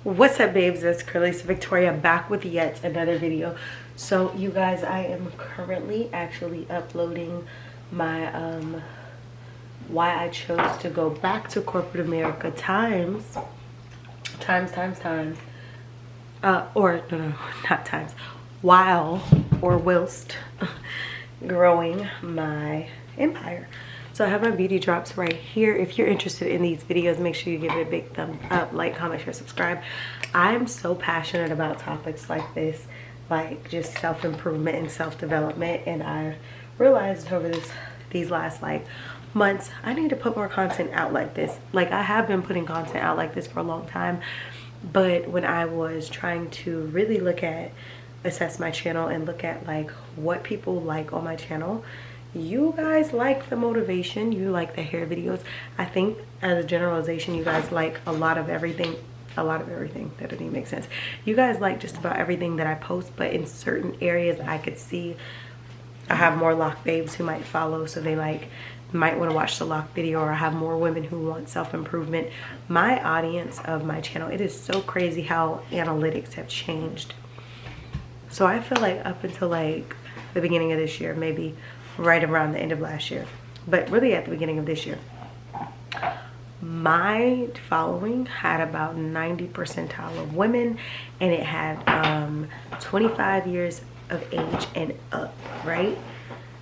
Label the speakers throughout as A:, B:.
A: What's up, babes? It's Carlisa Victoria back with yet another video. So you guys, I am currently actually uploading my why I chose to go back to corporate America while or whilst growing my empire. So I have my beauty drops right here. If you're interested in these videos, make sure you give it a big thumbs up, like, comment, share, subscribe. I'm so passionate about topics like this, like just self-improvement and self-development, and I realized over these last like months, I need to put more content out like this. Like, I have been putting content out like this for a long time, but when I was trying to really assess my channel and look at like what people like on my channel, you guys like the motivation, you like the hair videos. I think as a generalization, you guys like a lot of everything. That doesn't even make sense. You guys like just about everything that I post, but in certain areas I could see I have more lock babes who might follow, so they might want to watch the lock video, or I have more women who want self-improvement. My audience of my channel, it is so crazy how analytics have changed. So I feel like up until like the beginning of this year, maybe right around the end of last year, but really at the beginning of this year, my following had about 90 percentile of women, and it had 25 years of age and up, right?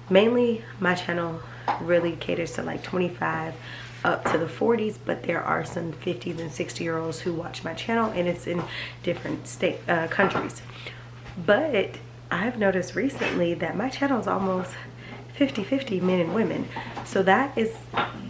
A: Mainly my channel really caters to like 25 up to the 40s, but there are some 50s and 60-year-olds who watch my channel, and it's in different countries. But I've noticed recently that my channel is almost 50-50 men and women. So that is,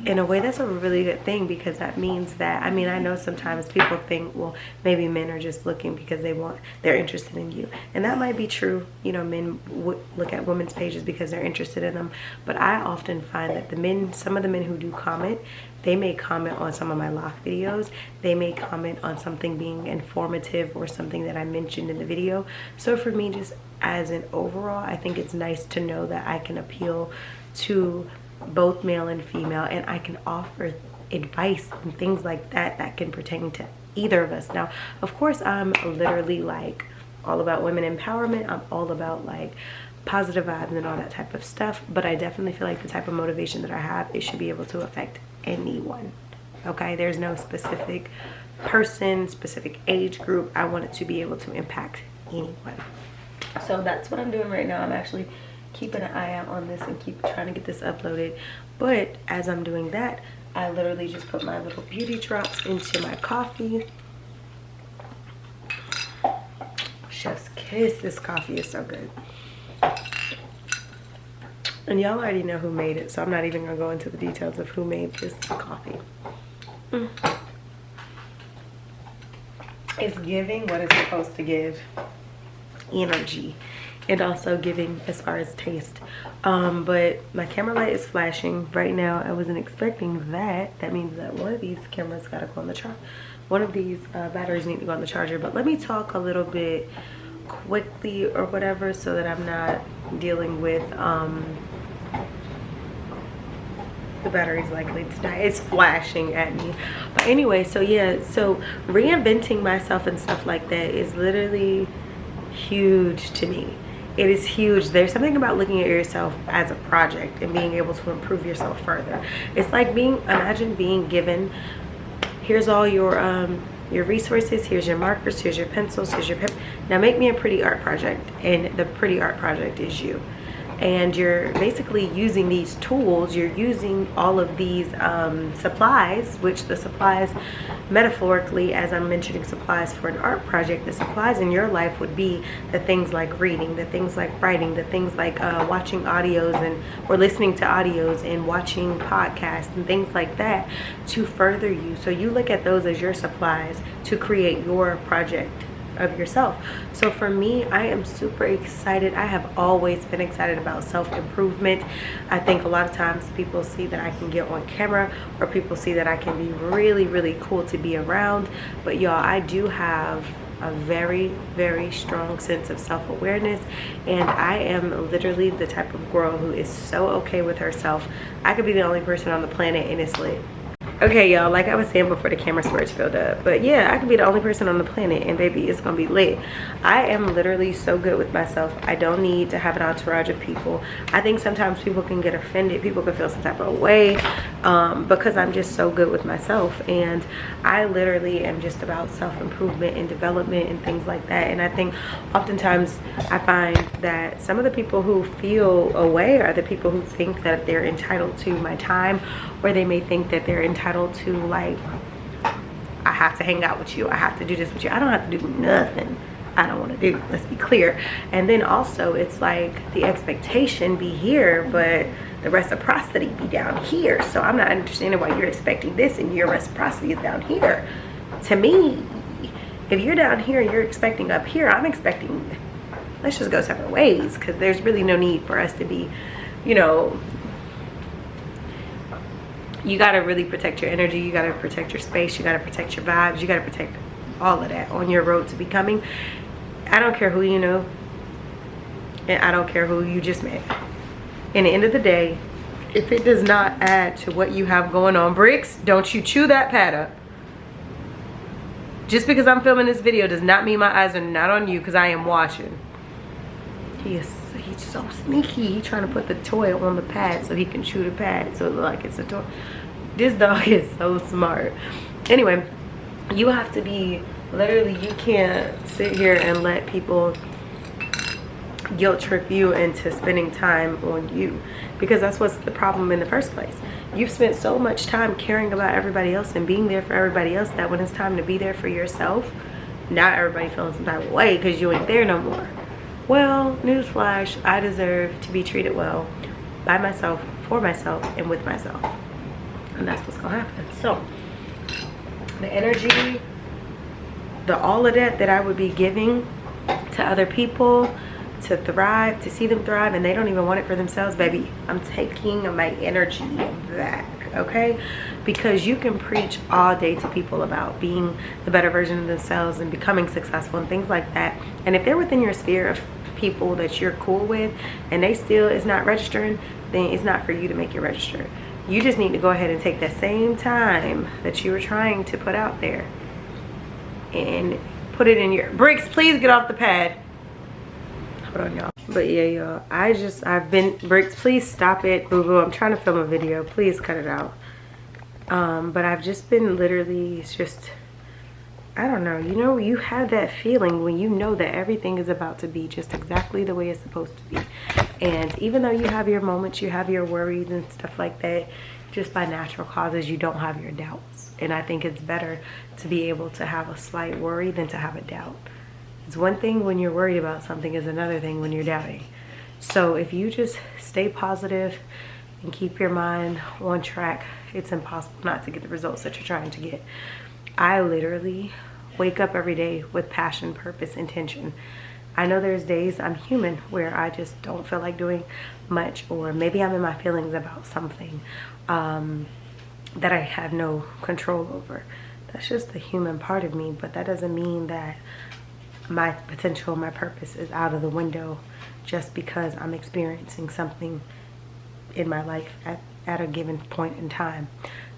A: in a way, that's a really good thing, because that means that, I mean, I know sometimes people think, well, maybe men are just looking because they're interested in you, and that might be true. You know, men would look at women's pages because they're interested in them, but I often find that some of the men who do comment, they may comment on some of my lock videos, they may comment on something being informative or something that I mentioned in the video. So for me, just as an overall, I think it's nice to know that I can appeal to both male and female, and I can offer advice and things like that that can pertain to either of us. Now, of course, I'm literally like all about women empowerment. I'm all about like positive vibes and all that type of stuff, but I definitely feel like the type of motivation that I have, it should be able to affect anyone. Okay, there's no specific person, specific age group. I want it to be able to impact anyone. So that's what I'm doing right now. I'm actually keeping an eye out on this and keep trying to get this uploaded. But as I'm doing that, I literally just put my little beauty drops into my coffee. Chef's kiss. This coffee is so good. And y'all already know who made it, so I'm not even gonna go into the details of who made this coffee. It's giving what it's supposed to give. Energy, and also giving as far as taste. But my camera light is flashing right now. I wasn't expecting that. That means that one of these cameras gotta go on the charge. One of these batteries need to go on the charger. But let me talk a little bit quickly or whatever, so that I'm not dealing with the battery's likely to die. It's flashing at me. But anyway, so yeah, so reinventing myself and stuff like that is literally huge to me. It is huge. There's something about looking at yourself as a project and being able to improve yourself further. It's like imagine being given, here's all your resources, here's your markers, here's your pencils, here's your now make me a pretty art project, and the pretty art project is you. And you're basically using these tools, you're using all of these supplies, which the supplies, metaphorically, as I'm mentioning supplies for an art project, the supplies in your life would be the things like reading, the things like writing, the things like watching audios or listening to audios and watching podcasts and things like that to further you. So you look at those as your supplies to create your project of yourself. So for me, I am super excited. I have always been excited about self-improvement. I think a lot of times people see that I can get on camera, or people see that I can be really, really cool to be around. But y'all, I do have a very, very strong sense of self-awareness, and I am literally the type of girl who is so okay with herself. I could be the only person on the planet and it's lit. Okay, y'all, like I was saying before the camera storage filled up, but yeah, I could be the only person on the planet and baby, it's gonna be lit. I am literally so good with myself. I don't need to have an entourage of people. I think sometimes people can get offended, people can feel some type of way, because I'm just so good with myself, and I literally am just about self-improvement and development and things like that. And I think oftentimes I find that some of the people who feel away are the people who think that they're entitled to my time, or they may think that they're entitled to, like, I have to hang out with you, I have to do this with you. I don't have to do nothing I don't want to do, let's be clear. And then also it's like the expectation be here, but the reciprocity be down here. So I'm not understanding why you're expecting this and your reciprocity is down here. To me, if you're down here and you're expecting up here, I'm expecting, let's just go separate ways, because there's really no need for us to be, you know, you got to really protect your energy, you got to protect your space, you got to protect your vibes, you got to protect all of that on your road to becoming. I don't care who you know, and I don't care who you just met. In the end of the day, if it does not add to what you have going on, Bricks, don't you chew that pad up. Just because I'm filming this video does not mean my eyes are not on you, because I am watching. He's so sneaky. He's trying to put the toy on the pad so he can chew the pad so it looks like it's a toy. This dog is so smart. Anyway, you have to be, literally, you can't sit here and let people guilt trip you into spending time on you, because that's what's the problem in the first place. You've spent so much time caring about everybody else and being there for everybody else that when it's time to be there for yourself, now everybody feels some type of way because you ain't there no more. Well, newsflash, I deserve to be treated well by myself, for myself, and with myself. And that's what's gonna happen. So the energy, the all of that I would be giving to other people to thrive, to see them thrive, and they don't even want it for themselves, baby, I'm taking my energy back, okay? Because you can preach all day to people about being the better version of themselves and becoming successful and things like that, and if they're within your sphere of people that you're cool with and they still is not registering, then it's not for you to make it register. You just need to go ahead and take that same time that you were trying to put out there and put it in your Bricks. Please get off the pad. Hold on, y'all. But yeah, y'all, I've been, Bricks, please stop it, boo boo. I'm trying to film a video, please cut it out. But I've just been literally just, I don't know, you know, you have that feeling when you know that everything is about to be just exactly the way it's supposed to be. And even though you have your moments, you have your worries and stuff like that, just by natural causes, you don't have your doubts. And I think it's better to be able to have a slight worry than to have a doubt. It's one thing when you're worried about something, is another thing when you're doubting. So if you just stay positive and keep your mind on track, it's impossible not to get the results that you're trying to get. I literally wake up every day with passion, purpose, intention. I know there's days, I'm human, where I just don't feel like doing much, or maybe I'm in my feelings about something that I have no control over. That's just the human part of me, but that doesn't mean that my potential, my purpose is out of the window just because I'm experiencing something in my life at a given point in time.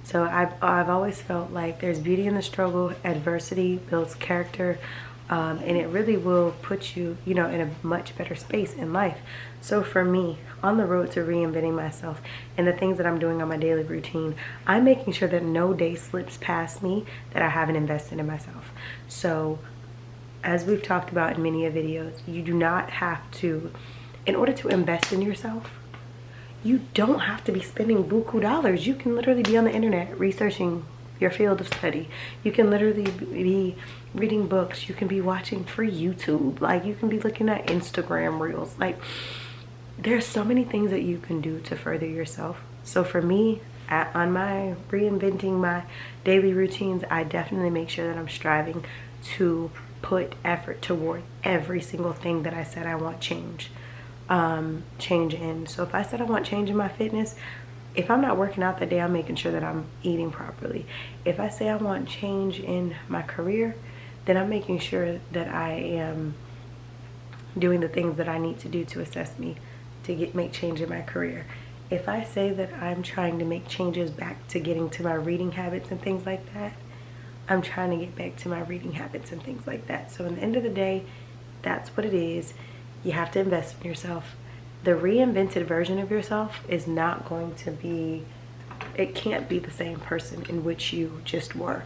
A: So I've always felt like there's beauty in the struggle. Adversity builds character, and it really will put you, you know, in a much better space in life. So for me, on the road to reinventing myself and the things that I'm doing on my daily routine, I'm making sure that no day slips past me that I haven't invested in myself. So as we've talked about in many videos, you do not have to, in order to invest in yourself, you don't have to be spending buku dollars. You can literally be on the internet researching your field of study. You can literally be reading books. You can be watching free YouTube. Like, you can be looking at Instagram reels. Like, there's so many things that you can do to further yourself. So for me, on my reinventing my daily routines, I definitely make sure that I'm striving to put effort toward every single thing that I said I want change in. So if I said I want change in my fitness, if I'm not working out that day, I'm making sure that I'm eating properly. If I say I want change in my career, then I'm making sure that I am doing the things that I need to do to assess me to make change in my career. if I say that I'm trying to make changes back to getting to my reading habits and things like that, I'm trying to get back to my reading habits and things like that. So in the end of the day, that's what it is. You have to invest in yourself. The reinvented version of yourself is not going to be, it can't be the same person in which you just were.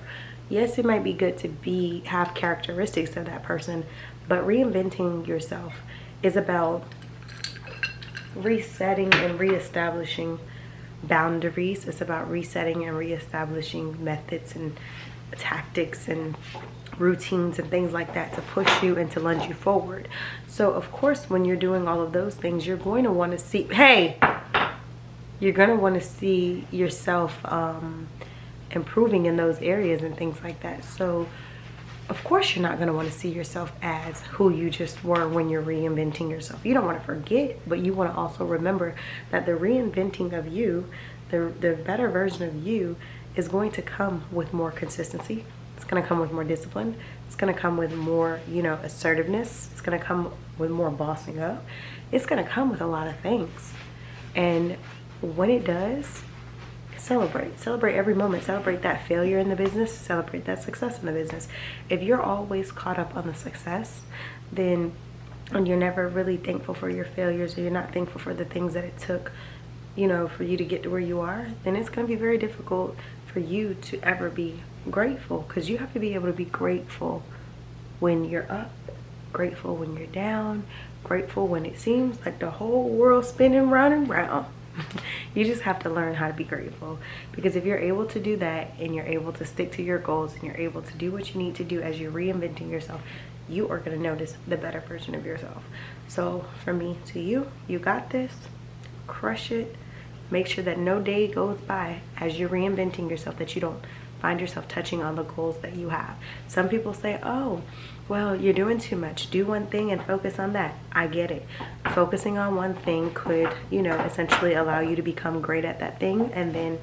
A: Yes, it might be good to have characteristics of that person, but reinventing yourself is about resetting and reestablishing boundaries. It's about resetting and reestablishing methods and tactics and routines and things like that to push you and to lunge you forward. So of course, when you're doing all of those things, you're going to want to see, you're going to want to see yourself improving in those areas and things like that. So of course you're not going to want to see yourself as who you just were when you're reinventing yourself. You don't want to forget, but you want to also remember that the reinventing of you, the better version of you, is going to come with more consistency. It's going to come with more discipline. It's going to come with more, assertiveness. It's going to come with more bossing up. It's going to come with a lot of things. And when it does, celebrate every moment. Celebrate that failure in the business, celebrate that success in the business. If you're always caught up on the success, then, and you're never really thankful for your failures, or you're not thankful for the things that it took, for you to get to where you are, then it's going to be very difficult for you to ever be grateful, because you have to be able to be grateful when you're up, grateful when you're down, grateful when it seems like the whole world's spinning round and round. You just have to learn how to be grateful, because if you're able to do that and you're able to stick to your goals and you're able to do what you need to do as you're reinventing yourself, you are going to notice the better version of yourself. So from me to you, you got this. Crush it. Make sure that no day goes by as you're reinventing yourself that you don't find yourself touching on the goals that you have. Some people say, oh, well, you're doing too much. Do one thing and focus on that. I get it. Focusing on one thing could, essentially allow you to become great at that thing, and then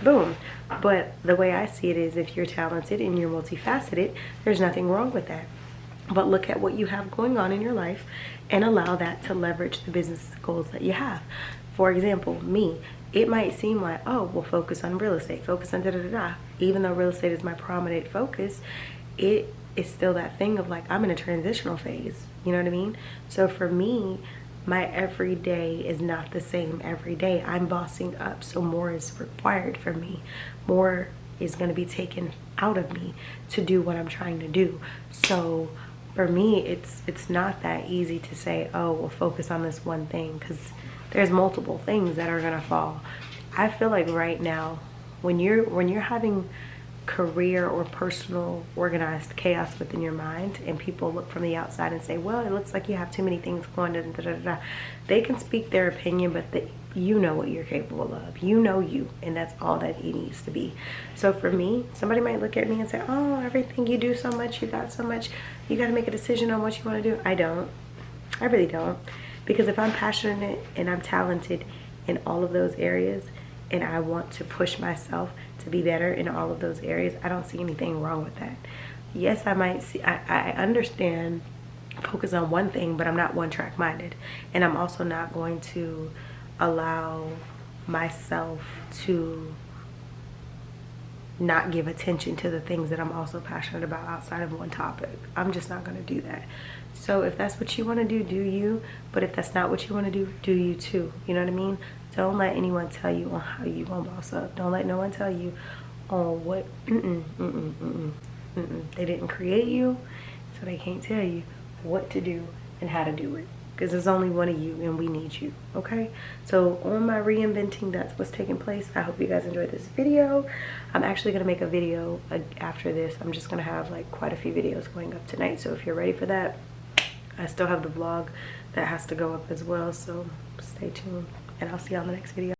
A: boom. But the way I see it is, if you're talented and you're multifaceted, there's nothing wrong with that. But look at what you have going on in your life and allow that to leverage the business goals that you have. For example, me, it might seem like, oh, we'll focus on real estate, focus on da-da-da-da. Even though real estate is my prominent focus, it is still that thing of like, I'm in a transitional phase. You know what I mean? So for me, my everyday is not the same every day. I'm bossing up, so more is required from me. More is going to be taken out of me to do what I'm trying to do. So for me, it's not that easy to say, oh, we'll focus on this one thing, because there's multiple things that are gonna fall. I feel like right now, when you're having career or personal organized chaos within your mind, and people look from the outside and say, well, it looks like you have too many things going, they can speak their opinion, but you know what you're capable of. You, and that's all that it needs to be. So for me, somebody might look at me and say, oh, everything you do so much, you got so much, you got to make a decision on what you want to do. I really don't. Because if I'm passionate and I'm talented in all of those areas, and I want to push myself to be better in all of those areas, I don't see anything wrong with that. Yes, I understand focus on one thing, but I'm not one-track minded. And I'm also not going to allow myself to not give attention to the things that I'm also passionate about outside of one topic. I'm just not going to do that. So if that's what you want to do you. But if that's not what you want to do you too. You know what I mean? Don't let anyone tell you on how you gonna boss up. Don't let no one tell you on what. They didn't create you, so they can't tell you what to do and how to do it. Because there's only one of you, and we need you. Okay? So on my reinventing, that's what's taking place. I hope you guys enjoyed this video. I'm actually gonna make a video after this. I'm just gonna have like quite a few videos going up tonight. So if you're ready for that, I still have the vlog that has to go up as well. So stay tuned, and I'll see you on the next video.